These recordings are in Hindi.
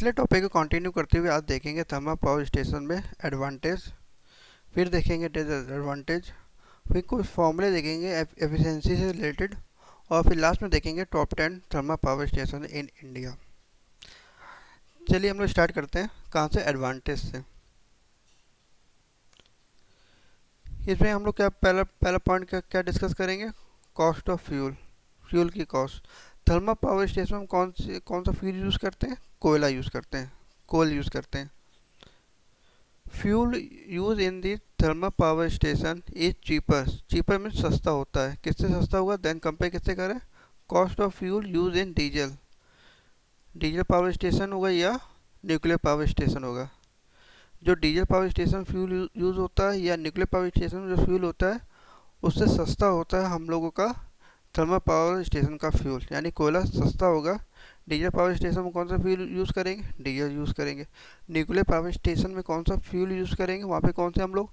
पिछले टॉपिक को कंटिन्यू करते हुए आज देखेंगे थर्मल पावर स्टेशन में एडवांटेज, फिर देखेंगे डिसएडवांटेज, फिर कुछ फॉर्मूले देखेंगे एफिशिएंसी से रिलेटेड, और फिर लास्ट में देखेंगे top 10 thermal power station in India. चलिए हम लोग स्टार्ट करते हैं कहाँ से, एडवांटेज से। इसमें हम लोग क्या पहला पहला पॉइंट क्या डिस्कस करेंगे, कॉस्ट ऑफ फ्यूल की कॉस्ट। थर्मल पावर स्टेशन में कौन सा फ्यूल यूज़ करते हैं, कोयला यूज़ करते हैं, कोल यूज़ करते हैं। Fuel use in the thermal power station is cheaper means सस्ता होता है। किससे सस्ता होगा, देन कंपेयर किससे करें, cost of fuel use in diesel power station होगा या न्यूक्लियर पावर स्टेशन होगा। जो diesel power station fuel use होता है या न्यूक्लियर पावर स्टेशन में जो फ्यूल होता है उससे सस्ता होता है हम लोगों का थर्मल पावर स्टेशन का फ्यूल, यानी कोयला सस्ता होगा। डीजल पावर स्टेशन में कौन सा फ्यूल यूज़ करेंगे, डीजल यूज़ करेंगे। न्यूक्लियर पावर स्टेशन में कौन सा फ्यूल यूज़ करेंगे, वहाँ पे कौन से हम लोग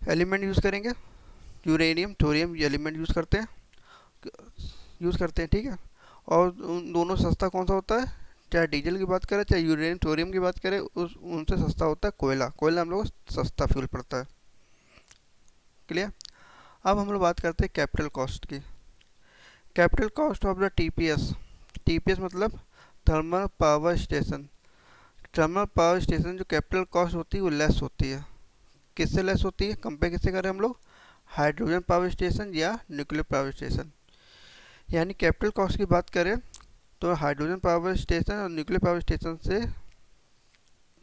एलिमेंट यूज़ करेंगे, यूरेनियम थोरियम एलिमेंट यूज़ करते हैं, ठीक है। और उन दोनों सस्ता कौन सा होता है, चाहे डीजल की बात करें चाहे यूरेनियम थोरियम की बात करें, उनसे सस्ता होता है कोयला हम लोग सस्ता फ्यूल पड़ता है। क्लियर। अब हम लोग बात करते हैं कैपिटल कॉस्ट की। Capital cost of the TPS मतलब thermal power station. Thermal power station जो कैपिटल कॉस्ट होती है वो लेस होती है। किससे लेस होती है, कंपेयर किससे करें हम लोग, हाइड्रोजन पावर स्टेशन या न्यूक्लियर पावर स्टेशन। यानी कैपिटल कॉस्ट की बात करें तो हाइड्रोजन पावर स्टेशन और न्यूक्लियर पावर स्टेशन से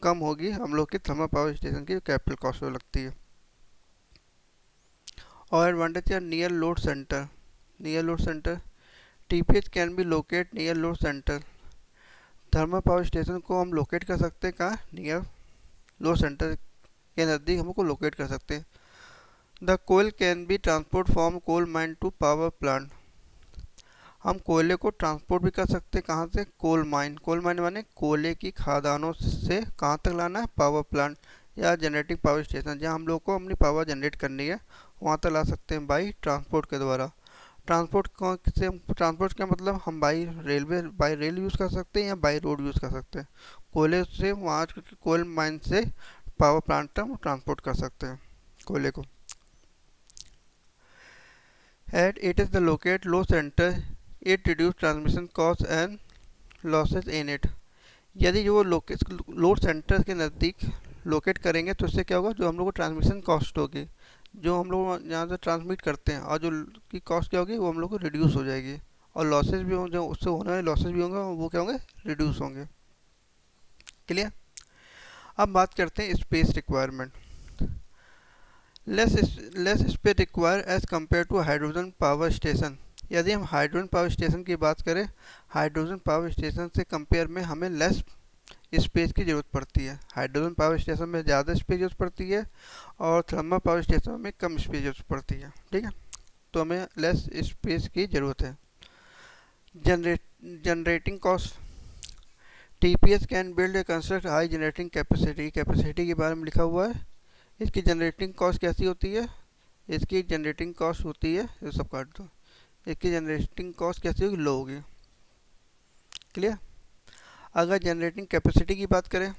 कम होगी हम लोग की थर्मल पावर स्टेशन की कैपिटल कॉस्ट जो लगती है। और एडवांटेज है near load centre. TPH can be locate near load centre. Thermal power station को हम लोकेट कर सकते हैं कहाँ, नियर लोड सेंटर के नज़दीक हमको लोकेट कर सकते हैं। द कोयल can be transport from coal mine to power plant. हम कोयले को ट्रांसपोर्ट भी कर सकते हैं कहाँ से, कोल माइन माने कोयले की खादानों से कहाँ तक लाना है, पावर प्लांट या जनरेटिंग पावर स्टेशन, जहाँ हम लोग को अपनी पावर जनरेट करनी है वहाँ तक ला सकते हैं बाई ट्रांसपोर्ट के द्वारा। ट्रांसपोर्ट का मतलब हम बाई रेल यूज़ कर सकते हैं या बाई रोड यूज़ कर सकते हैं। कोयले से वहाँ कोयल माइन से पावर प्लांट तक हम ट्रांसपोर्ट कर सकते हैं कोयले को। At it is the locate low centre it reduce transmission cost and losses in it. यदि जो लोड सेंटर के नज़दीक लोकेट करेंगे तो इससे क्या होगा, जो हम लोग को ट्रांसमिशन कॉस्ट होगी, जो हम लोग यहाँ से ट्रांसमिट करते हैं और जो की कॉस्ट क्या होगी वो हम लोग को रिड्यूस हो जाएगी, और लॉसेज भी होंगे, जो उससे होने वाले लॉसेज भी होंगे वो क्या होंगे, रिड्यूस होंगे। क्लियर। अब बात करते हैं space requirement. Less space require as compare to hydrogen power station. यदि हम हाइड्रोजन पावर स्टेशन की बात करें, हाइड्रोजन पावर स्टेशन से कंपेयर में हमें लेस स्पेस की ज़रूरत पड़ती है। हाइड्रोजन पावर स्टेशन में ज़्यादा स्पेस ज़रूरत पड़ती है और थर्मल पावर स्टेशन में कम स्पेस ज़रूरत पड़ती है, ठीक है। तो हमें लेस स्पेस की ज़रूरत है। Generating cost. TPS can build a construct high generating capacity के बारे में लिखा हुआ है। इसकी जनरेटिंग कॉस्ट कैसी होती है, इसकी जनरेटिंग कॉस्ट होती है, ये सब काट दो, इसकी जनरेटिंग कॉस्ट कैसी होगी, लो होगी। क्लियर। अगर जनरेटिंग कैपेसिटी की बात करें,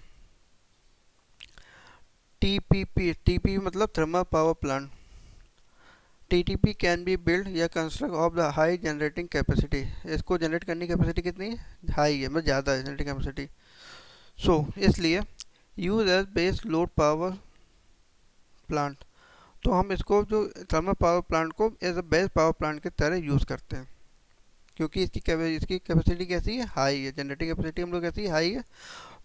टीपीपी मतलब thermal power plant, TTP can be build या construct of the high generating capacity. इसको जनरेट करने की कैपेसिटी कितनी है, हाई है, मतलब ज़्यादा है जनरेटिंग कैपेसिटी। सो इसलिए use as base load power plant, तो हम इसको जो थर्मल पावर प्लांट को as a base power plant की तरह यूज़ करते हैं, क्योंकि इसकी कैपेसिटी कैसी है, हाई है, जनरेटिंग कैपेसिटी हम लोग कैसी है, हाई है।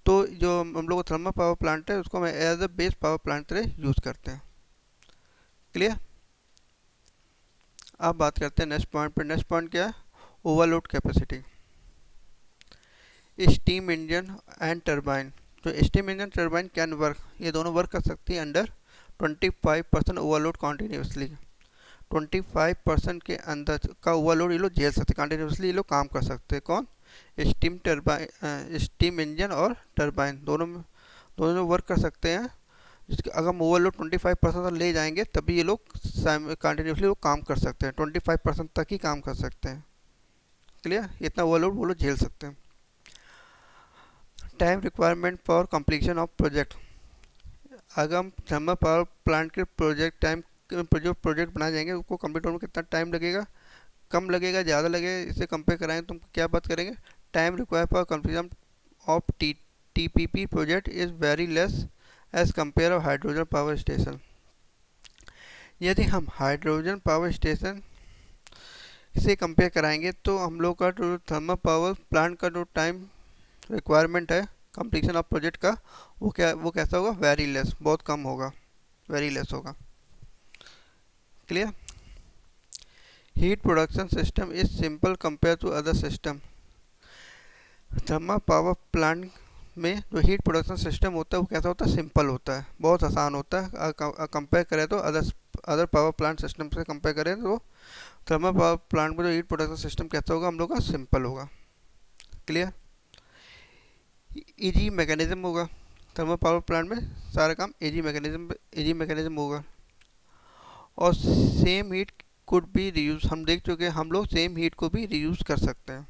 तो जो हम लोग थर्मल पावर प्लांट है उसको हम as a base power plant तरह यूज़ करते हैं। क्लियर। अब बात करते हैं नेक्स्ट पॉइंट पर। नेक्स्ट पॉइंट क्या है, overload capacity. Steam engine and turbine, जो steam engine turbine can work, ये दोनों वर्क कर सकती है अंडर 25% ओवरलोड कॉन्टीन्यूसली। 25% के अंदर का ओवरलोड ये लोग झेल सकते, कंटिन्यूसली ये लोग काम कर सकते हैं। कौन, स्टीम इंजन और टर्बाइन दोनों वर्क कर सकते हैं। जिसके अगर हम ओवरलोड 25% ले जाएंगे तभी ये लोग कंटिन्यूसली वो काम कर सकते हैं, 25% तक ही काम कर सकते हैं। क्लियर, इतना ओवरलोड वो लोग झेल सकते हैं। Time requirement for completion of project. अगर हम थर्मल पावर प्लांट के जो प्रोजेक्ट बनाए जाएंगे उसको कंप्लीट होने में कितना टाइम लगेगा, कम लगेगा, ज़्यादा लगेगा, इससे कंपेयर कराएंगे तो हम क्या बात करेंगे। Time require for completion of TPP project is very less as compare of hydrogen power station. यदि हम हाइड्रोजन पावर स्टेशन से कंपेयर कराएंगे तो हम लोग का जो थर्मल पावर प्लांट का जो टाइम रिक्वायरमेंट है कंप्लीशन ऑफ प्रोजेक्ट का, वो कैसा होगा, वेरी लेस, बहुत कम होगा, वेरी लेस होगा। Clear. Heat production system is simple compare to other system. Thermal power plant में जो हीट प्रोडक्शन सिस्टम होता है वो कैसा होता है, सिंपल होता है, बहुत आसान होता है। कंपेयर करें तो अदर पावर प्लांट सिस्टम से कंपेयर करें तो थर्मल पावर प्लांट में जो हीट प्रोडक्शन सिस्टम कैसा होगा हम लोग का, सिंपल होगा। क्लियर। इजी मैकेनिज्म होगा, थर्मल पावर प्लांट में सारा काम इजी मैकेनिज्म होगा। और same heat could be reuse, हम देख चुके हैं हम लोग सेम हीट को भी रीयूज कर सकते हैं।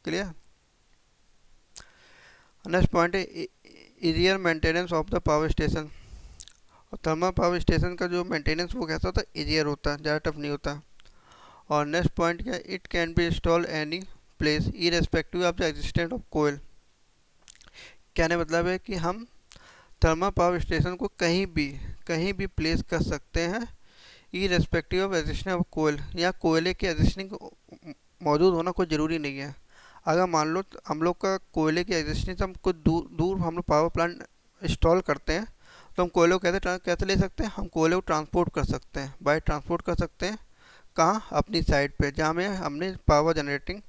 क्लियर। नेक्स्ट पॉइंट है easier maintenance of the power station. और थर्मल पावर स्टेशन का जो मेंटेनेंस वो कैसा होता है, इजियर होता है, ज़्यादा टफ नहीं होता। और नेक्स्ट पॉइंट क्या है, it can be install any place irrespective of the existence of कोयल। कहने मतलब है कि हम थर्मल पावर स्टेशन को कहीं भी प्लेस कर सकते हैं इरेस्पेक्टिव ऑफ एग्जिस्टेंस ऑफ कोयल। या कोयले के एग्जिस्टिंग मौजूद होना कोई ज़रूरी नहीं है। अगर मान लो हम लोग का कोयले की एग्जिस्टेंस हम कुछ दूर हम लोग पावर प्लांट इंस्टॉल करते हैं तो हम कोयले को कैसे ले सकते हैं, हम कोयले को ट्रांसपोर्ट कर सकते हैं, बाय ट्रांसपोर्ट कर सकते हैं। कहाँ, अपनी साइड पे जहाँ में हमने पावर जनरेटिंग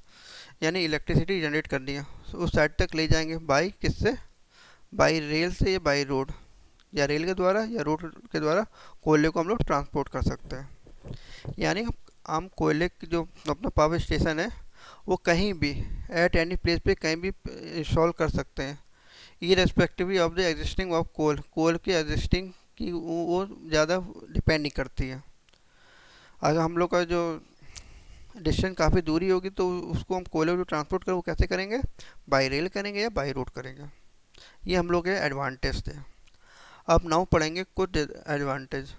यानी इलेक्ट्रिसिटी जनरेट करनी है उस साइड तक ले जाएंगे। बाई किससे, बाई रेल से या बाई रोड, या रेल के द्वारा या रोड के द्वारा कोयले को हम लोग ट्रांसपोर्ट कर सकते हैं। यानी हम कोयले की जो अपना पावर स्टेशन है वो कहीं भी एट एनी प्लेस पे कहीं भी इंस्टॉल कर सकते हैं irrespectively of the existing of coal की एग्जिस्टिंग की वो ज़्यादा डिपेंड नहीं करती है। अगर हम लोग का जो डिस्टेंस काफ़ी दूरी होगी तो उसको हम कोयले को ट्रांसपोर्ट करें वो कैसे करेंगे, बाई रेल करेंगे या बाई रोड करेंगे। ये हम लोग के एडवांटेज थे। अब नाउ पढ़ेंगे कुछ एडवांटेज।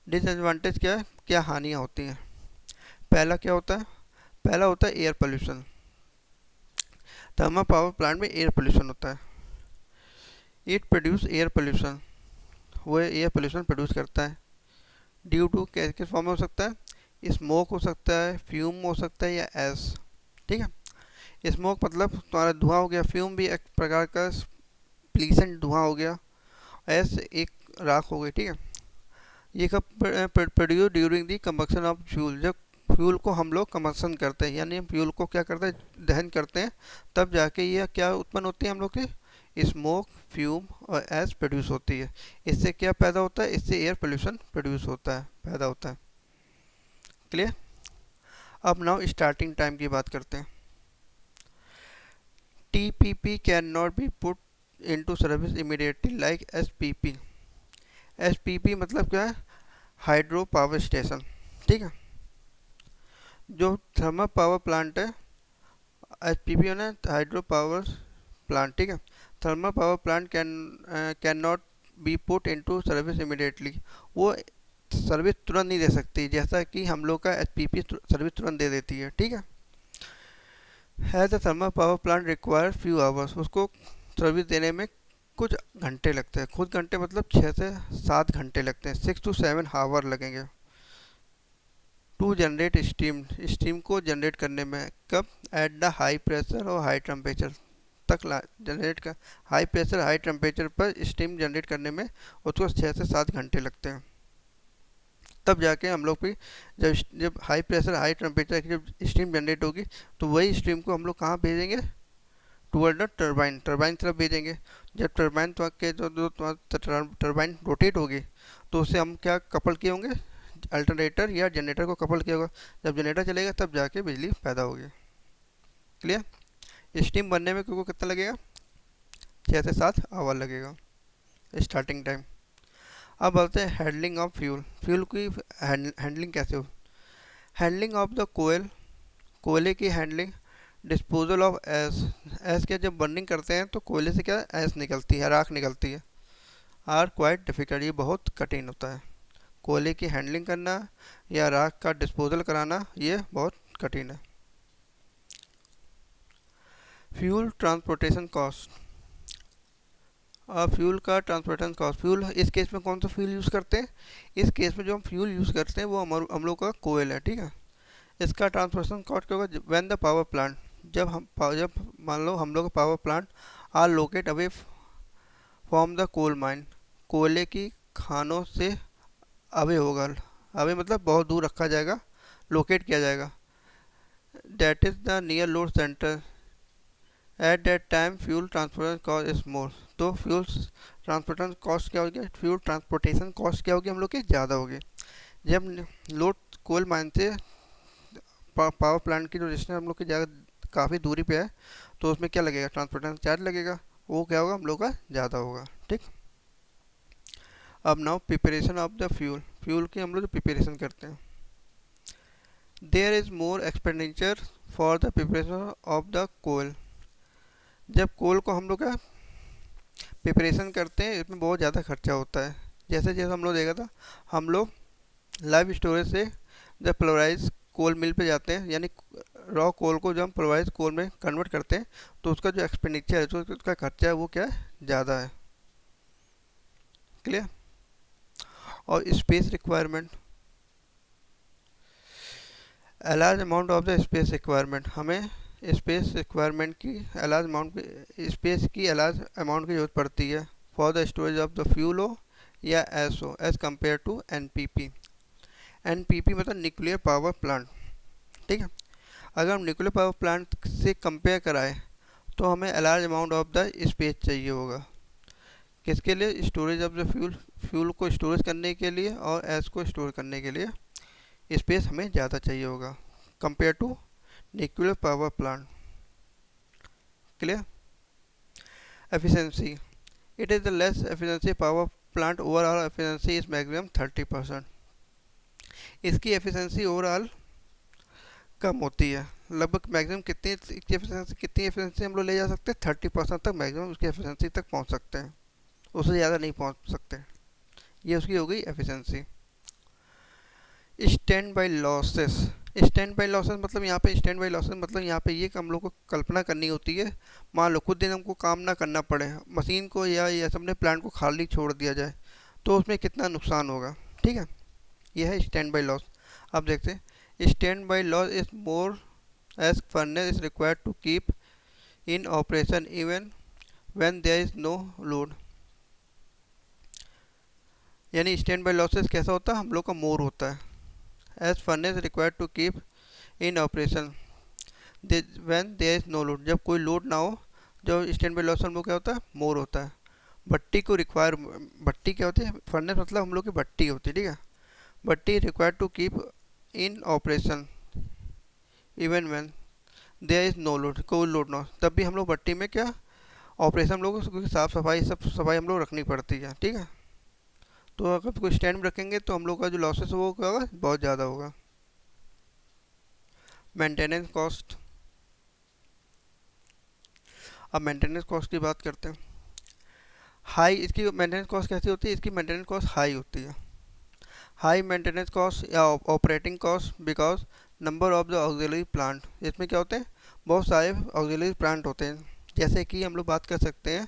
डिसएडवांटेज क्या है, क्या हानियाँ होती हैं। पहला क्या होता है, पहला होता है air pollution. Thermal power plant में एयर पोल्यूशन होता है। इट प्रोड्यूस एयर पोल्यूशन, वो एयर पोल्यूशन प्रोड्यूस करता है। ड्यू टू किस फॉर्म में हो सकता है, स्मोक हो सकता है, फ्यूम हो सकता है या एस। ठीक है। स्मोक मतलब तुम्हारा धुआं हो गया, फ्यूम भी एक प्रकार का प्लीसेंट धुआं हो गया, एस एक राख हो गई। ठीक है। ये कब produce during the combustion of fuel, जब फ्यूल को हम लोग कंबक्शन करते हैं यानी फ्यूल को क्या करते हैं, दहन करते हैं, तब जाके ये क्या उत्पन्न होती है हम लोग की स्मोक, फ्यूम और एस प्रोड्यूस होती है। इससे क्या पैदा होता है, इससे एयर पोल्यूशन प्रोड्यूस होता है, पैदा होता है। क्लियर। अब नाउ स्टार्टिंग टाइम की बात करते हैं। TPP can not be put into service immediately like SPP. SPP मतलब क्या है, हाइड्रो पावर स्टेशन। ठीक है। जो थर्मल पावर प्लांट है एचपीपी है हाइड्रो पावर प्लांट। ठीक है। Thermal power plant can not be put into service immediately, वो सर्विस तुरंत नहीं दे सकती जैसा कि हम लोग का एचपीपी सर्विस तुरंत दे देती है। ठीक है। The thermal power plant require few hours, उसको सर्विस देने में कुछ घंटे लगते हैं, कुछ घंटे मतलब 6 से 7 घंटे लगते हैं, 6 to 7 आवर लगेंगे। टू जनरेट स्टीम को जनरेट करने में, कब, एट द हाई प्रेशर और हाई टेम्परेचर तक जनरेट कर, हाई प्रेशर हाई टेम्परेचर पर स्टीम जनरेट करने में उसको 6 से 7 घंटे लगते हैं। तब जाके हम लोग भी जब हाई प्रेशर हाई टेम्परेचर की जब स्टीम जनरेट होगी तो वही स्टीम को हम लोग कहाँ भेजेंगे, टूवर्ड द टरबाइन तरफ भेजेंगे। जब टरबाइन के जो टरबाइन रोटेट होगी तो उससे हम क्या कपल किए होंगे, अल्टरनेटर या जनरेटर को कपल किया होगा। जब जनरेटर चलेगा तब जाके बिजली पैदा होगी। क्लियर। स्टीम बनने में क्योंकि कितना लगेगा, 6 से 7 आवर लगेगा स्टार्टिंग टाइम। अब बोलते हैं हैंडलिंग ऑफ फ्यूल की हैंडलिंग कैसे हो। हैंडलिंग ऑफ द कोयले की handling disposal of S, S क्या, जब बर्निंग करते हैं तो कोयले से क्या एस निकलती है, राख निकलती है, आर क्वाइट डिफिकल्ट, ये बहुत कठिन होता है। कोयले की हैंडलिंग करना या राख का डिस्पोजल कराना ये बहुत कठिन है। Fuel transportation cost. फ्यूल का ट्रांसपोर्टेशन कॉस्ट, फ्यूल इस केस में कौन सा फ्यूल यूज़ करते हैं, इस केस में जो हम फ्यूल यूज़ करते हैं वो हम लोग का कोयल है, ठीक है। इसका ट्रांसपोर्टेशन कॉस्ट क्या होगा, व्हेन द पावर प्लांट, जब मान लो हम लोग का power plant are locate away from the coal mine, कोयले की खानों से अवे होगा, अवे मतलब बहुत दूर रखा जाएगा, लोकेट किया जाएगा। That is the near load centre, at that time fuel transportation cost is more. तो फ्यूल ट्रांसपोर्टेशन कॉस्ट क्या होगी, फ्यूल ट्रांसपोर्टेशन कॉस्ट क्या होगी हम लोग की, ज़्यादा होगी। जब लोड कोल माइन से पावर प्लांट की जो डिस्टेंस हम लोग की ज़्यादा काफ़ी दूरी पे है, तो उसमें क्या लगेगा, ट्रांसपोर्टेशन चार्ज लगेगा, वो क्या होगा हम लोग का ज़्यादा होगा, ठीक। अब now preparation of the fuel, fuel की हम लोग जो प्रिपरेशन करते हैं, there is more expenditure for the preparation of the coal. जब कोल को हम लोग का प्रिपरेशन करते हैं इसमें बहुत ज़्यादा खर्चा होता है। जैसे जैसे हम लोग देखा था, हम लोग लाइव स्टोरेज से जब प्लोराइज कोल मिल पे जाते हैं, यानी रॉ कोल को जब हम प्लोराइज कोल में कन्वर्ट करते हैं, तो उसका जो एक्सपेंडिचर है, जो उसका खर्चा है वो क्या है, ज़्यादा है, क्लियर। और space requirement, a large amount of the space requirement, हमें स्पेस रिक्वायरमेंट की अलार्ज अमाउंट स्पेस की अलार्ज अमाउंट की ज़रूरत पड़ती है for the storage of the fuel हो या एस हो, as compare to NPP. NPP मतलब न्यूक्लियर पावर प्लांट, ठीक है। अगर हम न्यूक्लियर पावर प्लांट से कंपेयर कराएं तो हमें a large amount of the space चाहिए होगा, किसके लिए, storage of the fuel, fuel को स्टोरेज करने के लिए और एस को स्टोर करने के लिए स्पेस हमें ज़्यादा चाहिए होगा compare to nuclear power plant, clear. Efficiency, it is the less efficiency power plant, overall efficiency is maximum 30%। इसकी एफिशिएंसी ओवरऑल कम होती है, लगभग मैक्सिमम कितनी एफिशिएंसी हम लोग ले जा सकते हैं, 30% तक मैक्सिमम उसकी एफिशिएंसी तक पहुंच सकते हैं, उससे ज़्यादा नहीं पहुंच सकते। ये उसकी हो गई efficiency. Stand by losses, stand by losses मतलब यहाँ पे स्टैंड बाई लॉसेस मतलब यहाँ पे ये हम लोग को कल्पना करनी होती है, मान लो कुछ दिन हमको काम ना करना पड़े, मशीन को या अपने प्लांट को खाली छोड़ दिया जाए, तो उसमें कितना नुकसान होगा, ठीक है। यह है स्टैंड बाई लॉस। अब देखते हैं, standby loss is more as furnace is required to keep in operation even when there is no load. यानी स्टैंड बाई लॉसेस कैसा होता है, हम लोग का मोर होता है, as furnace required to keep in operation when there is no load, जब कोई लोड ना हो, जो स्टैंड बाई लॉस हम लोग क्या होता है, मोर होता है। भट्टी को रिक्वायर, भट्टी क्या होती है, फर्नेस मतलब हम लोग की भट्टी होती है, ठीक है। भट्टी required to keep in operation even when there is no load, कोई लोड ना हो, तब भी हम लोग भट्टी में क्या ऑपरेशन, हम लोग उसकी साफ़ सफाई, सब सफाई हम लोग रखनी पड़ती है, ठीक है। तो अगर कोई स्टैंड में रखेंगे तो हम लोग का जो लॉसेस वो क्या होगा, बहुत ज़्यादा होगा। मेंटेनेंस कॉस्ट, अब मेंटेनेंस कॉस्ट की बात करते हैं। हाई, इसकी मेंटेनेंस कॉस्ट कैसी होती है, इसकी मेंटेनेंस कॉस्ट हाई होती है। हाई मेंटेनेंस कॉस्ट या operating cost because number of the auxiliary plant, इसमें क्या होते हैं, बहुत सारे ऑक्सिलरी प्लांट होते हैं। जैसे कि हम लोग बात कर सकते हैं,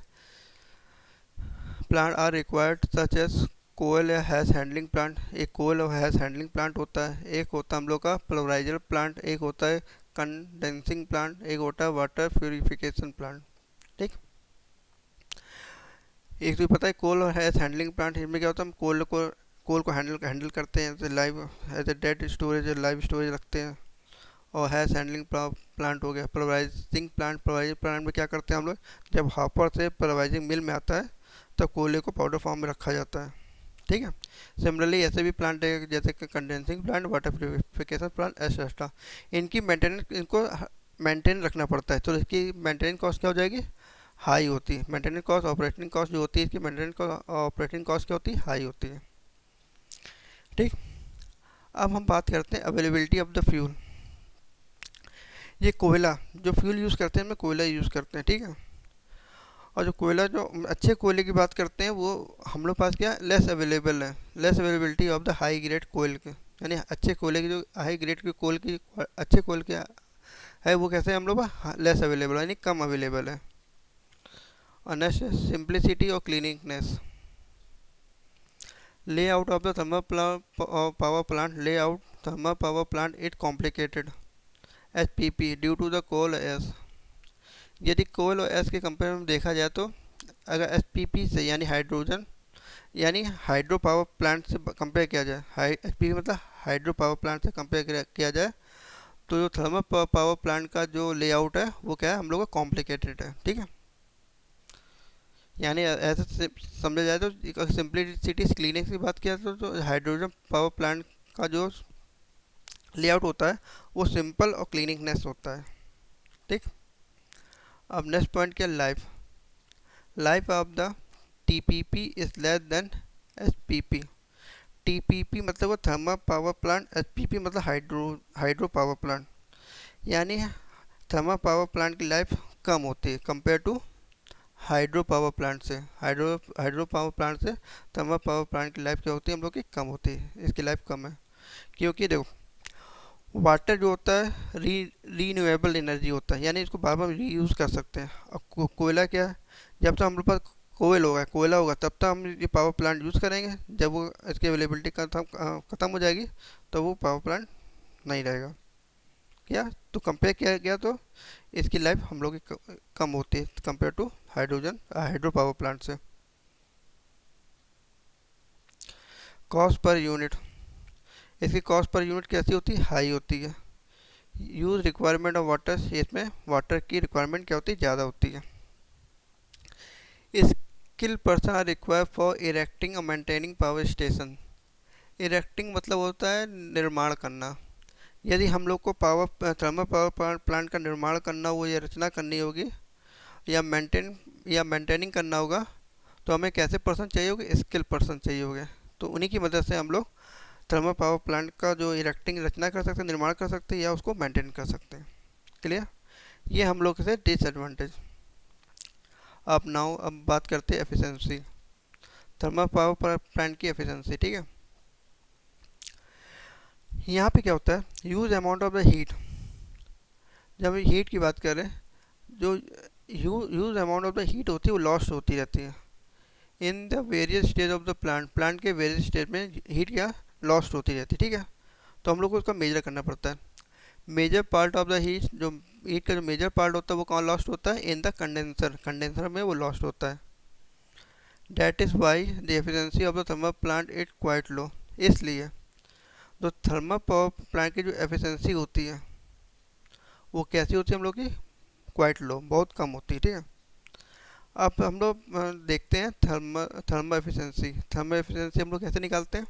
plant are required such as कोयल या हैज़ हैंडलिंग प्लांट, एक कोयल और हैज़ हैंडलिंग प्लांट होता है, एक होता है हम लोग का प्लोराइजर प्लांट, एक होता है कंडेंसिंग प्लांट, एक होता है वाटर प्योरिफिकेशन प्लांट, ठीक। एक तो पता है कोल और हैज़ हैंडलिंग प्लांट, इसमें क्या होता है, हम कोल को हैंडल करते हैं, जैसे live as a dead storage, live storage रखते हैं। और हैज़ हैंडलिंग प्लांट हो गया। प्रोवाइजिंग प्लांट, प्रोवाइजिंग प्लांट में क्या करते हैं हम लोग, जब हॉपर से प्रोवाइजिंग मिल में आता है तब कोयले को पाउडर फॉर्म में रखा जाता है, ठीक है। सिमिलरली ऐसे भी प्लांट है जैसे कि condensing plant, water purification plant, etcetera, इनकी मेंटेनेंस, इनको मेंटेन रखना पड़ता है, तो इसकी मेंटेनेंस कॉस्ट क्या हो जाएगी, हाई होती है। मेंटेनेंस कॉस्ट, ऑपरेटिंग कॉस्ट जो होती है इसकी, मेंटेनेंस कॉस्ट, ऑपरेटिंग कॉस्ट क्या होती है, हाई होती है, ठीक। अब हम बात करते हैं अवेलेबिलिटी ऑफ द फ्यूल। ये कोयला जो फ्यूल यूज़ करते हैं, इसमें कोयला यूज़ करते हैं, ठीक है। और जो कोयला, जो अच्छे कोयले की बात करते हैं, वो हम लोग पास क्या लेस अवेलेबल है, less availability of the high grade कोयल के, यानी अच्छे कोयले की जो हाई ग्रेड के कोयल की, अच्छे कोयल के है वो कैसे हम लोग लेस अवेलेबल यानी कम अवेलेबल है। और नेक्स्ट सिंप्लिसिटी और क्लीनिकनेस। Layout of the power plant. Layout thermal power plant is complicated as PP due to the coal as। यदि कोल और एस के कंपेयर में देखा जाए तो अगर एस पी पी से यानी हाइड्रोजन यानी हाइड्रो पावर प्लांट से कंपेयर किया जाए, एस पी मतलब हाइड्रो पावर प्लांट से कंपेयर किया जाए, तो जो थर्मल पावर प्लांट का जो लेआउट है वो क्या है हम लोग का कॉम्प्लिकेटेड है, ठीक है। यानी ऐसे समझा जाए तो सिंप्लिसिटी क्लीनिक की बात किया तो हाइड्रोजन पावर प्लांट का जो लेआउट होता है वो सिंपल और क्लीनिकनेस होता है, ठीक। अब नेक्स्ट पॉइंट क्या, life. Life of the TPP is less than SPP. TPP मतलब वो थर्मल पावर प्लांट, एसपीपी मतलब हाइड्रो पावर प्लांट, यानी थर्मल पावर प्लांट की लाइफ कम होती है compare to hydro power plant से। हाइड्रो पावर प्लांट से थर्मल पावर प्लांट की लाइफ क्या होती है हम लोग की कम होती है, इसकी लाइफ कम है। क्योंकि देखो वाटर जो होता है रीन्यूएबल एनर्जी होता है, यानी इसको बार बार रीयूज़ कर सकते हैं। और कोयला क्या है, जब तक हम लोग पास कोयला होगा तब तक हम ये पावर प्लांट यूज़ करेंगे, जब वो इसकी अवेलेबिलिटी ख़त्म हो जाएगी तो वो पावर प्लांट नहीं रहेगा। क्या तो कंपेयर किया गया तो इसकी लाइफ हम लोग की कम होती है compare to hydro power plant से। Cost per unit. इसकी कॉस्ट पर यूनिट कैसी होती है, हाई होती है। यूज रिक्वायरमेंट ऑफ वाटर, इसमें वाटर की रिक्वायरमेंट क्या होती है, ज़्यादा होती है। Skill person are required for erecting और मेंटेनिंग पावर स्टेशन। इरेक्टिंग मतलब होता है निर्माण करना। यदि हम लोग को थर्मल पावर प्लांट का निर्माण करना हो या रचना करनी होगी या मेंटेनिंग करना होगा, तो हमें कैसे पर्सन चाहिए होगे, स्किल पर्सन चाहिए होंगे। तो उन्हीं की मदद से हम लोग थर्मल पावर प्लांट का जो इरेक्टिंग रचना कर सकते हैं, निर्माण कर सकते हैं या उसको मेंटेन कर सकते हैं। क्लियर, ये हम लोग से डिसएडवांटेज। अब बात करते हैं एफिशिएंसी, थर्मल पावर प्लांट की एफिशिएंसी, ठीक है। यहाँ पे क्या होता है, use amount of the heat. जब हम हीट की बात करें, जो use amount of the heat होती है वो लॉस्ट होती रहती है in the various stage of the plant के वेरियस स्टेज में हीट क्या लॉस्ट होती रहती है, ठीक है। तो हम लोग को उसका मेजर करना पड़ता है। Major part of the heat का जो मेजर पार्ट होता है वो कहाँ लॉस्ट होता है, इन द कंडेंसर में वो लॉस्ट होता है। That is why the efficiency of the thermal plant is quite low. इसलिए जो थर्मल पावर प्लांट की जो एफिशिएंसी होती है वो कैसी होती है हम लोग की, क्वाइट लो, बहुत कम होती है, ठीक है। अब हम लोग देखते हैं थर्मल एफिशिएंसी हम लोग कैसे निकालते हैं।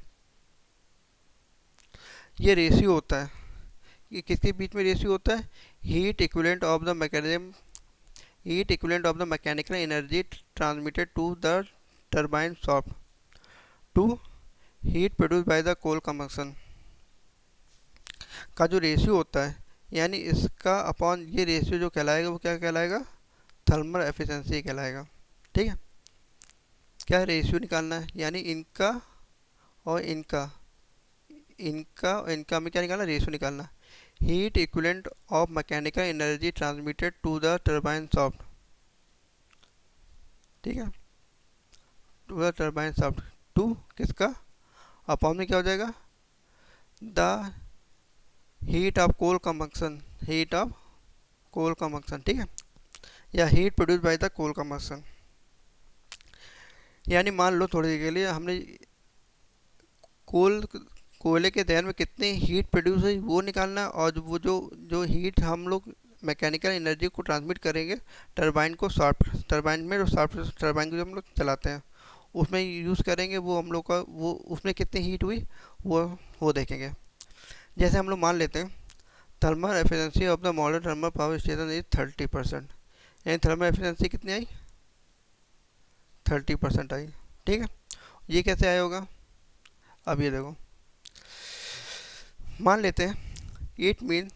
ये रेशियो होता है, ये किसके बीच में रेशियो होता है, heat equivalent of the mechanism heat equivalent of the mechanical energy transmitted to the turbine shaft to heat produce by the coal combustion का जो रेशियो होता है, यानी इसका अपॉन ये रेशियो जो कहलाएगा वो क्या कहलाएगा, थर्मल एफिशिएंसी कहलाएगा, ठीक है। क्या रेशियो निकालना है, यानी इनका और इनका में क्या निकालना, रेशियो निकालना। Heat equivalent of mechanical energy transmitted to the turbine shaft, ठीक है, to the turbine shaft, to किसका अपॉन में क्या हो जाएगा, the heat of coal combustion, ठीक है, या heat produce by the coal combustion. यानी मान लो थोड़ी देर के लिए हमने कोयले के दहन में कितनी हीट प्रोड्यूस हुई वो निकालना है, और वो जो हीट हम लोग मैकेनिकल एनर्जी को ट्रांसमिट करेंगे टरबाइन में, जो शाफ्ट टरबाइन को जो हम लोग चलाते हैं उसमें यूज़ करेंगे, वो हम लोग का वो उसमें कितनी हीट हुई वो देखेंगे। जैसे हम लोग मान लेते हैं thermal efficiency of the modern thermal power station is 30%, यानी थर्मल एफिशिएंसी कितनी आई, 30% आई, ठीक है। ये कैसे आया होगा, अब ये देखो मान लेते हैं it mean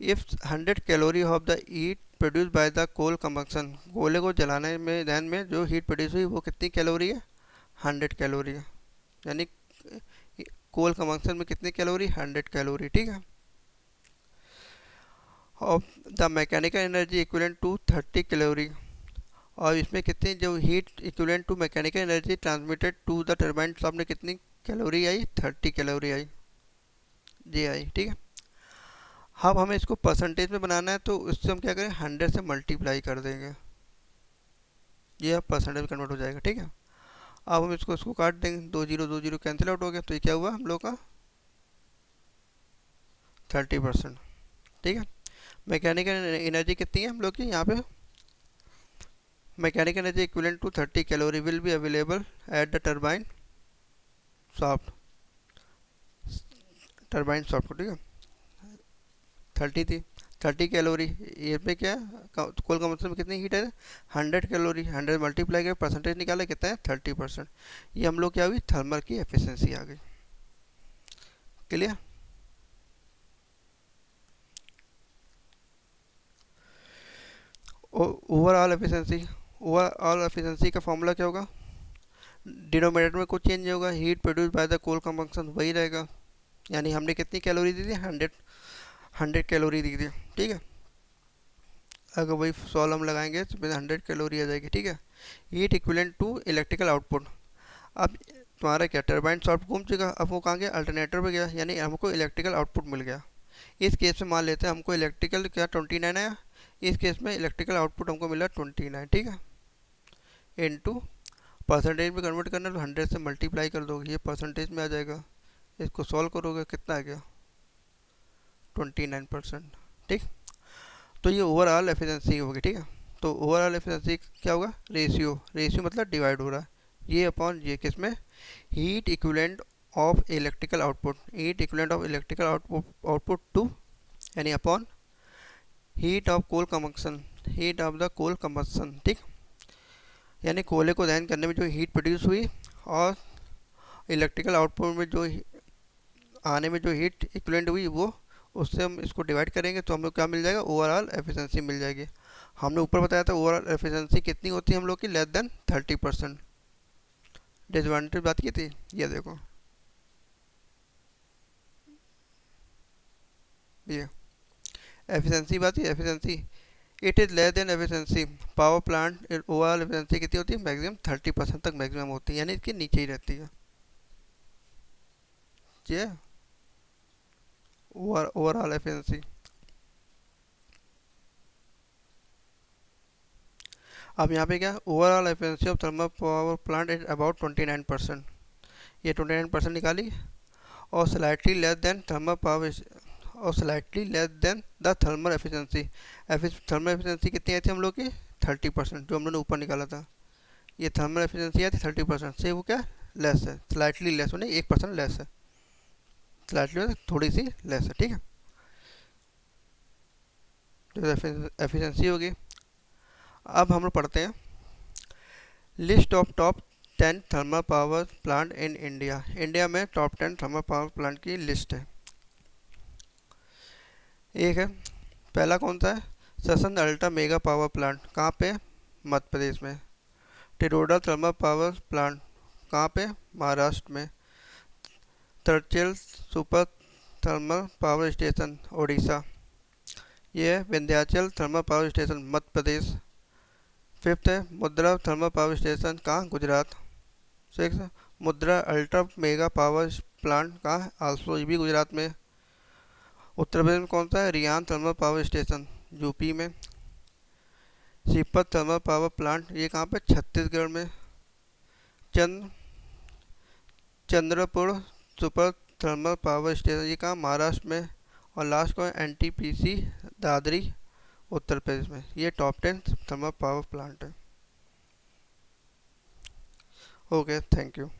if 100 calorie of the heat produce by the coal combustion, कोयले को जलाने में दहन में जो हीट प्रोड्यूस हुई वो कितनी कैलोरी है? 100 कैलोरी है। यानी कोल कंबक्शन में कितनी कैलोरी? 100 कैलोरी, ठीक है। और the mechanical energy equivalent to 30 calorie, और इसमें कितनी जो heat equivalent to mechanical energy transmitted to the turbine shaft में कितनी कैलोरी आई? 30 कैलोरी आई, ये आई, ठीक है। अब हमें इसको परसेंटेज में बनाना है, तो इससे हम क्या करें? 100 से मल्टीप्लाई कर देंगे, ये अब परसेंटेज में कन्वर्ट हो जाएगा, ठीक है। अब हम इसको इसको काट देंगे, 2 जीरो कैंसिल आउट हो गया, तो ये क्या हुआ हम लोग का? 30%, ठीक है। मैकेनिकल एनर्जी कितनी है हम लोग की यहाँ पे? Mechanical energy equivalent to 30 calorie will be available at the turbine shaft, ठीक है। 30 थी, 30 कैलोरी, ये पे क्या कोल का मतलब कितनी हीट है? 100 कैलोरी, 100 मल्टीप्लाई कर परसेंटेज निकाला, कितना है? 30%। ये हम लोग क्या हुई? थर्मल की एफिशिएंसी आ गई। Clear? Overall efficiency, overall efficiency का फॉर्मूला क्या होगा? डिनोमिनेटर में कुछ चेंज नहीं होगा, heat produce by the coal combustion वही रहेगा। यानी हमने कितनी कैलोरी दी थी? 100 कैलोरी दी थी, ठीक है। अगर वही सॉल्व हम लगाएंगे तो 100 कैलोरी आ जाएगी, ठीक है। Heat equivalent to electrical output, अब तुम्हारा क्या टरबाइन सॉफ्ट घूम चुका, अब वो कहाँ गया? अल्टरनेटर पे गया, यानी हमको इलेक्ट्रिकल आउटपुट मिल गया। इस केस में मान लेते हैं हमको इलेक्ट्रिकल क्या 29 आया, इस केस में इलेक्ट्रिकल आउटपुट हमको मिला 29, ठीक है। इनटू परसेंटेज में कन्वर्ट करना, तो 100 से मल्टीप्लाई कर दोगे, ये परसेंटेज में आ जाएगा। इसको सॉल्व करोगे, कितना आ गया? 29%, ठीक। तो ये ओवरऑल एफिशिएंसी होगी, ठीक है। तो ओवरऑल एफिशिएंसी क्या होगा? रेशियो, रेशियो मतलब डिवाइड हो रहा है, ये अपॉन ये, किस में? Heat equivalent of electrical output, heat equivalent of electrical output to, यानी upon heat of coal combustion, heat of the coal combustion, ठीक। यानी कोयले को दहन करने में जो हीट प्रोड्यूस हुई और इलेक्ट्रिकल आउटपुट में जो आने में जो हीट इक्विवेलेंट हुई, वो उससे हम इसको डिवाइड करेंगे, तो हम लोग क्या मिल जाएगा? ओवरऑल एफिशिएंसी मिल जाएगी। हमने ऊपर बताया था ओवरऑल एफिशिएंसी कितनी होती है हम लोग की? Less than 30%। डिसएडवांटेज बात की थी, ये देखो, ये एफिशिएंसी बात है, efficiency it is less than efficiency power plant, overall efficiency कितनी होती है? मैक्सिमम 30% तक मैक्सिमम होती है, यानी इसके नीचे ही रहती है, ये ओवरऑल एफिशिएंसी। अब यहाँ पे क्या? Overall efficiency of thermal power plant is about 29%, ये 29% निकाली, और slightly less than thermal power, और slightly less than the thermal efficiency. Thermal efficiency कितनी आई थी हम लोग की? 30%, जो हम लोगों ने ऊपर निकाला था। ये थर्मल एफिशिएंसी आई थी 30% से, वो क्या लेस है? स्लाइटली लेस, यानी 1% लेस है, स्लाइटली थोड़ी सी लेस है, ठीक है। तो एफिशिएंसी होगी। अब हम लोग पढ़ते हैं list of top 10 thermal power plant in India. India में टॉप 10 थर्मल पावर प्लांट की लिस्ट है। एक है, पहला कौन सा है? ससन अल्ट्रा मेगा पावर प्लांट, कहाँ पे? मध्य प्रदेश में। टिरोडा थर्मल पावर प्लांट, कहाँ पे? महाराष्ट्र में। Talcher super thermal power station, Odisha. ये है Vindhyachal thermal power station, Madhya Pradesh. Fifth है मुद्रा थर्मल पावर स्टेशन, कहाँ? Gujarat. Six, Mundra ultra mega power plant, कहाँ? आल्सो, ये भी गुजरात में। उत्तर प्रदेश में कौन सा है? Rihand thermal power station, UP में। सीपत थर्मल पावर प्लांट, ये कहाँ पे? छत्तीसगढ़ में। चंद Chandrapur super thermal power station, ये कहाँ? महाराष्ट्र में। और लास्ट को एनटीपीसी दादरी, उत्तर प्रदेश में। ये टॉप 10 थर्मल पावर प्लांट है। Okay, thank you.